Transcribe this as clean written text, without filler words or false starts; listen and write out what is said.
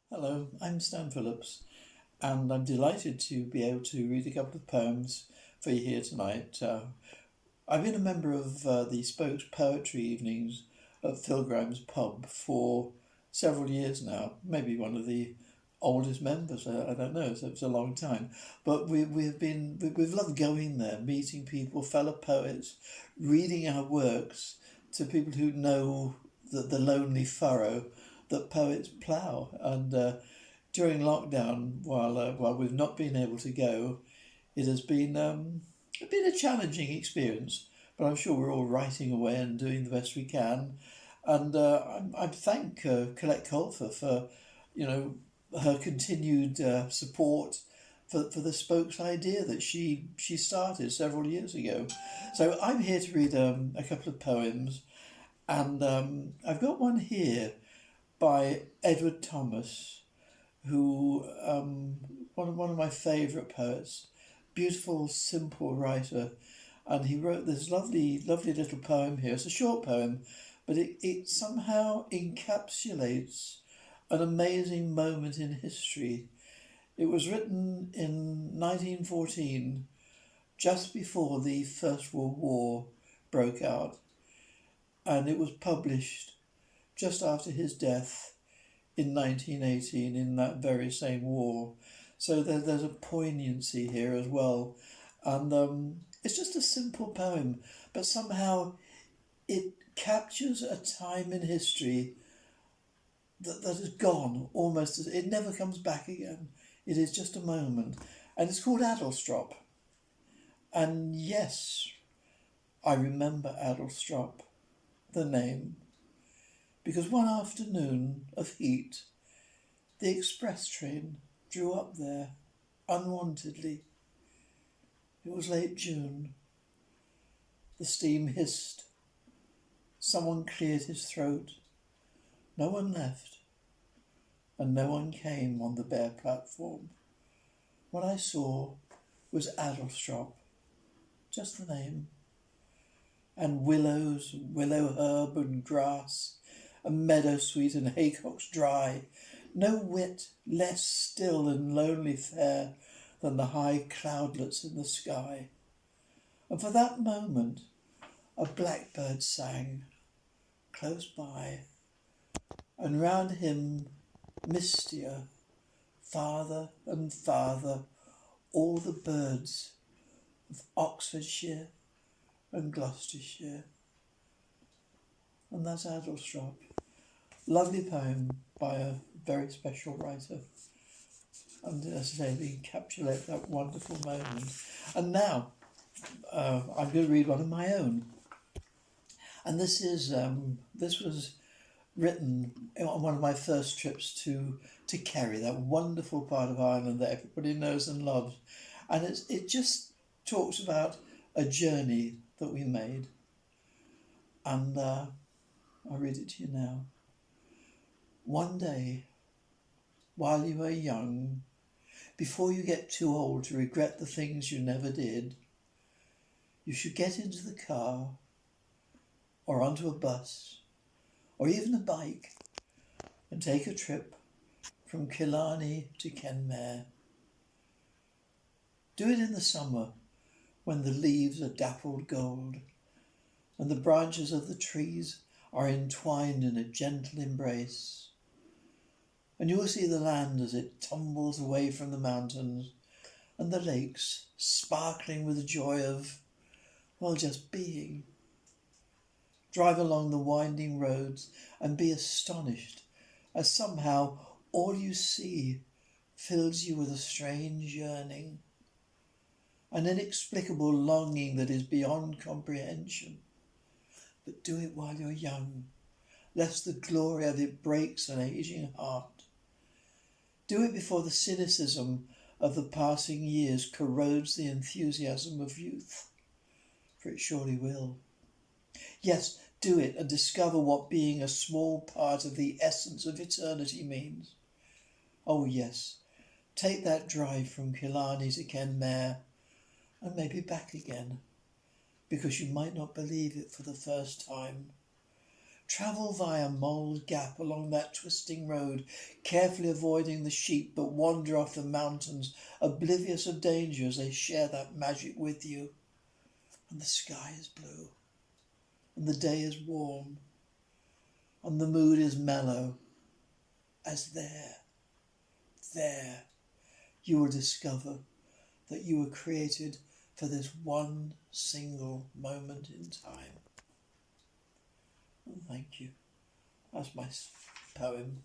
Hello, I'm Stan Phillips, and I'm delighted to be able to read a couple of poems for you here tonight. I've been a member of the Spokes Poetry Evenings at Phil Grimes Pub for several years now, maybe one of the oldest members, I don't know, so it's a long time. But we've loved going there, meeting people, fellow poets, reading our works to people who know the lonely furrow that poets plough. And during lockdown, while we've not been able to go, it has been a challenging experience. But I'm sure we're all writing away and doing the best we can. And I thank Colette Colfer for, you know, her continued support for the Spokes idea that she started several years ago. So I'm here to read a couple of poems, and I've got one here by Edward Thomas, who one of my favourite poets, beautiful, simple writer, and he wrote this lovely little poem here. It's a short poem, but it somehow encapsulates an amazing moment in history. It was written in 1914, just before the First World War broke out, and it was published just after his death in 1918 in that very same war. So there's a poignancy here as well. And it's just a simple poem, but somehow it captures a time in history that is gone almost. It never comes back again. It is just a moment. And it's called Adlestrop. And yes, I remember Adlestrop, the name, because one afternoon of heat, the express train drew up there unwantedly. It was late June. The steam hissed. Someone cleared his throat. No one left, and no one came on the bare platform. What I saw was Adlestrop, just the name, and willows, willow herb and grass, and meadowsweet and haycocks dry, no whit less still and lonely fair than the high cloudlets in the sky. And for that moment a blackbird sang close by, and round him mistier, farther and farther, all the birds of Oxfordshire and Gloucestershire. And that's Adlestrop. Lovely poem by a very special writer. And as I say, they encapsulate that wonderful moment. And now I'm going to read one of my own. And this was written on one of my first trips to Kerry, that wonderful part of Ireland that everybody knows and loves. And it just talks about a journey that we made. And I'll read it to you now. One day, while you are young, before you get too old to regret the things you never did, you should get into the car or onto a bus or even a bike and take a trip from Killarney to Kenmare. Do it in the summer when the leaves are dappled gold and the branches of the trees are entwined in a gentle embrace. And you will see the land as it tumbles away from the mountains and the lakes sparkling with the joy of, well, just being. Drive along the winding roads and be astonished as somehow all you see fills you with a strange yearning, an inexplicable longing that is beyond comprehension. But do it while you're young, lest the glory of it breaks an aging heart. Do it before the cynicism of the passing years corrodes the enthusiasm of youth, for it surely will. Yes, do it and discover what being a small part of the essence of eternity means. Oh yes, take that drive from Killarney to Kenmare and maybe back again, because you might not believe it for the first time. Travel via Mole Gap along that twisting road, carefully avoiding the sheep, but wander off the mountains, oblivious of danger as they share that magic with you. And the sky is blue, and the day is warm, and the mood is mellow, as there, you will discover that you were created for this one single moment in time. Thank you. That's my poem.